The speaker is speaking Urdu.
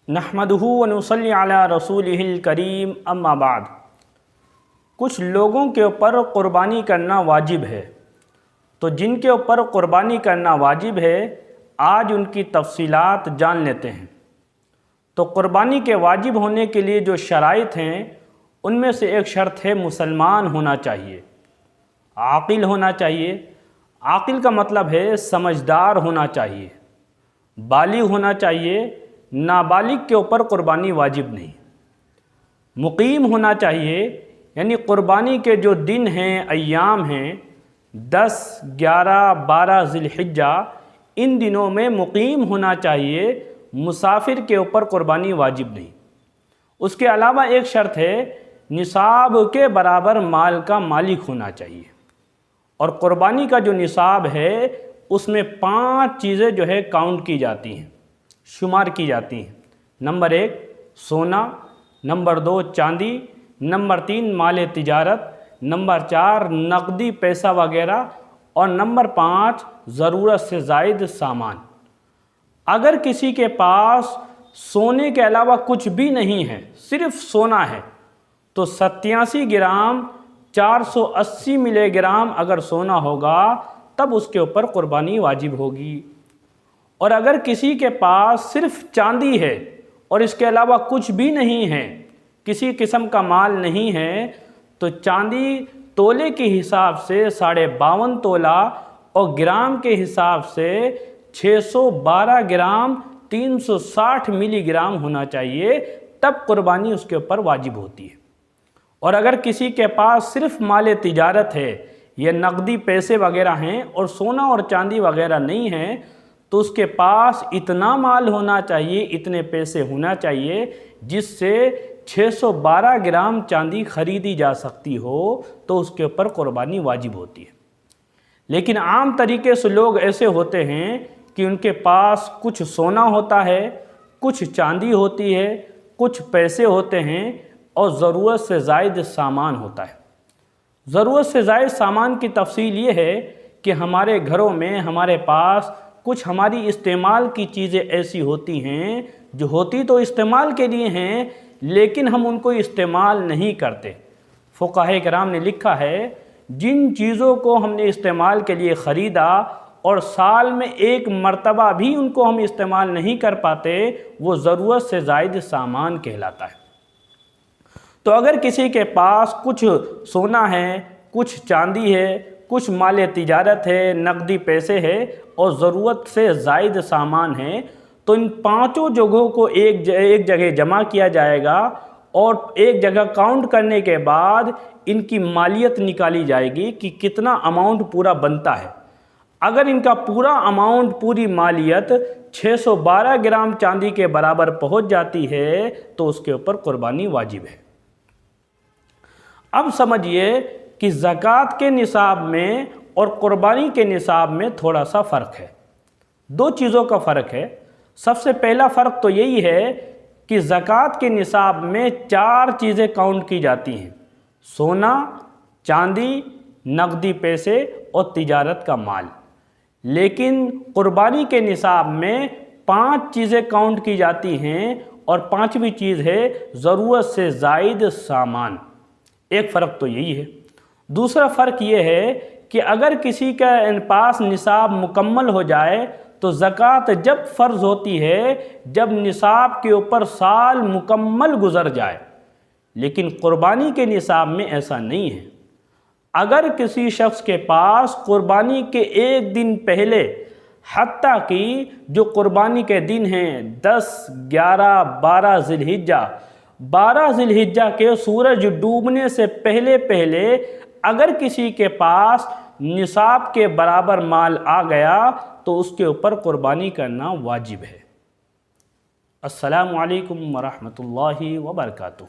نحمدہ ونصلی علی رسولہ الکریم اما بعد۔ کچھ لوگوں کے اوپر قربانی کرنا واجب ہے، تو جن کے اوپر قربانی کرنا واجب ہے آج ان کی تفصیلات جان لیتے ہیں۔ تو قربانی کے واجب ہونے کے لیے جو شرائط ہیں ان میں سے ایک شرط ہے مسلمان ہونا چاہیے، عاقل ہونا چاہیے۔ عاقل کا مطلب ہے سمجھدار ہونا چاہیے، بالغ ہونا چاہیے۔ نابالغ کے اوپر قربانی واجب نہیں۔ مقیم ہونا چاہیے، یعنی قربانی کے جو دن ہیں، ایام ہیں 10، 11، 12 ذی الحجہ، ان دنوں میں مقیم ہونا چاہیے۔ مسافر کے اوپر قربانی واجب نہیں۔ اس کے علاوہ ایک شرط ہے نصاب کے برابر مال کا مالک ہونا چاہیے، اور قربانی کا جو نصاب ہے اس میں 5 چیزیں جو ہے کاؤنٹ کی جاتی ہیں، شمار کی جاتی ہیں۔ نمبر 1 سونا، نمبر 2 چاندی، نمبر 3 مال تجارت، نمبر 4 نقدی پیسہ وغیرہ، اور نمبر 5 ضرورت سے زائد سامان۔ اگر کسی کے پاس سونے کے علاوہ کچھ بھی نہیں ہے، صرف سونا ہے، تو 87 گرام 480 ملی گرام اگر سونا ہوگا تب اس کے اوپر قربانی واجب ہوگی۔ اور اگر کسی کے پاس صرف چاندی ہے اور اس کے علاوہ کچھ بھی نہیں ہے، کسی قسم کا مال نہیں ہے، تو چاندی تولے کے حساب سے 52.5 تولہ اور گرام کے حساب سے 612 گرام 360 ملی گرام ہونا چاہیے، تب قربانی اس کے اوپر واجب ہوتی ہے۔ اور اگر کسی کے پاس صرف مال تجارت ہے یا نقدی پیسے وغیرہ ہیں اور سونا اور چاندی وغیرہ نہیں ہیں، تو اس کے پاس اتنا مال ہونا چاہیے، اتنے پیسے ہونا چاہیے جس سے 612 گرام چاندی خریدی جا سکتی ہو، تو اس کے اوپر قربانی واجب ہوتی ہے۔ لیکن عام طریقے سے لوگ ایسے ہوتے ہیں کہ ان کے پاس کچھ سونا ہوتا ہے، کچھ چاندی ہوتی ہے، کچھ پیسے ہوتے ہیں، اور ضرورت سے زائد سامان ہوتا ہے۔ ضرورت سے زائد سامان کی تفصیل یہ ہے کہ ہمارے گھروں میں ہمارے پاس کچھ ہماری استعمال کی چیزیں ایسی ہوتی ہیں جو ہوتی تو استعمال کے لیے ہیں، لیکن ہم ان کو استعمال نہیں کرتے۔ فقہاء کرام نے لکھا ہے جن چیزوں کو ہم نے استعمال کے لیے خریدا اور سال میں ایک مرتبہ بھی ان کو ہم استعمال نہیں کر پاتے، وہ ضرورت سے زائد سامان کہلاتا ہے۔ تو اگر کسی کے پاس کچھ سونا ہے، کچھ چاندی ہے، کچھ مال تجارت ہے، نقدی پیسے ہے اور ضرورت سے زائد سامان ہے، تو ان 5 جگہوں کو ایک جگہ جمع کیا جائے گا، اور ایک جگہ کاؤنٹ کرنے کے بعد ان کی مالیت نکالی جائے گی کہ کتنا اماؤنٹ پورا بنتا ہے۔ اگر ان کا پورا اماؤنٹ، پوری مالیت 612 گرام چاندی کے برابر پہنچ جاتی ہے تو اس کے اوپر قربانی واجب ہے۔ اب سمجھیے کہ زکوٰۃ کے نصاب میں اور قربانی کے نصاب میں تھوڑا سا فرق ہے۔ 2 چیزوں کا فرق ہے۔ سب سے پہلا فرق تو یہی ہے کہ زکوٰۃ کے نصاب میں 4 چیزیں کاؤنٹ کی جاتی ہیں: سونا، چاندی، نقدی پیسے اور تجارت کا مال۔ لیکن قربانی کے نصاب میں 5 چیزیں کاؤنٹ کی جاتی ہیں، اور 5ویں چیز ہے ضرورت سے زائد سامان۔ ایک فرق تو یہی ہے۔ دوسرا فرق یہ ہے کہ اگر کسی کے پاس نصاب مکمل ہو جائے تو زکوٰۃ جب فرض ہوتی ہے جب نصاب کے اوپر سال مکمل گزر جائے، لیکن قربانی کے نصاب میں ایسا نہیں ہے۔ اگر کسی شخص کے پاس قربانی کے ایک دن پہلے، حتیٰ کہ جو قربانی کے دن ہیں 10، 11، 12 ذی الحجہ، 12 ذی الحجہ کے سورج ڈوبنے سے پہلے اگر کسی کے پاس نصاب کے برابر مال آ گیا تو اس کے اوپر قربانی کرنا واجب ہے۔ السلام علیکم ورحمۃ اللہ وبرکاتہ۔